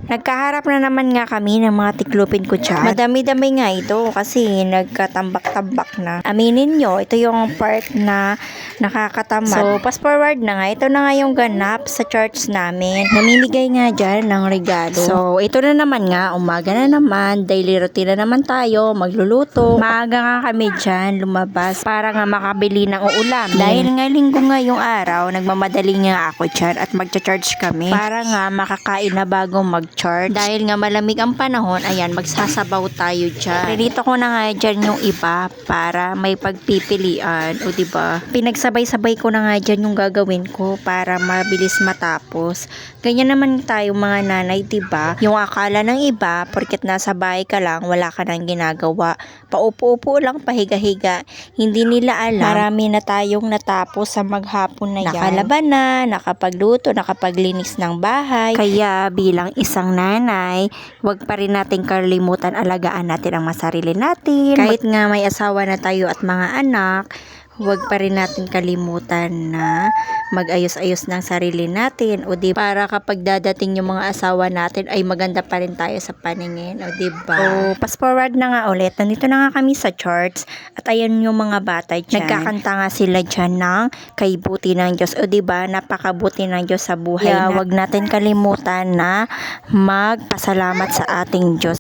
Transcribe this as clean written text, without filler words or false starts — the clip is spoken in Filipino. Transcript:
Nagkaharap na naman nga kami ng mga tiklupin ko dyan. Madami-dami nga ito kasi nagkatambak-tambak na. Aminin nyo, ito yung part na nakakatamad. So, fast forward na nga. Ito na nga yung ganap sa church namin. Namimigay nga dyan ng regalo. So, ito na naman nga. Umaga na naman. Daily routine na naman tayo. Magluluto. Maaga nga kami dyan lumabas para nga makabili ng uulam. Dahil nga linggo nga yung araw, nagmamadali nga ako dyan at magcha-charge kami para nga makakain na bago mag-charge. Dahil nga malamig ang panahon, ayan, magsasabaw tayo dyan. Prinito ko na nga dyan yung iba para may pagpipilian. O diba? Pinagsabay-sabay ko na nga dyan yung gagawin ko para mabilis matapos. Ganyan naman tayo mga nanay, diba? Yung akala ng iba, porket nasa bahay ka lang, wala ka nang ginagawa. Paupo-upo lang, pahiga-higa. Hindi nila alam, marami na tayong natapos sa maghapon na yan. Nakalaban na, nakapagluto, nakapaglinis ng bahay. Kaya bilang isang nanay, wag pa rin natin kalimutan alagaan natin ang masarili natin. Kahit nga may asawa na tayo at mga anak, wag pa rin natin kalimutan na mag-ayos-ayos ng sarili natin, o di para kapag dadating yung mga asawa natin ay maganda pa rin tayo sa paningin, o di ba? So, fast forward na nga ulit. Nandito na nga kami sa church at ayan yung mga bata dyan. Nagkakanta nga sila dyan ng kay buti ng Diyos, o di ba? Napakabuti ng Diyos sa buhay na. Wag natin kalimutan na magpasalamat sa ating Diyos.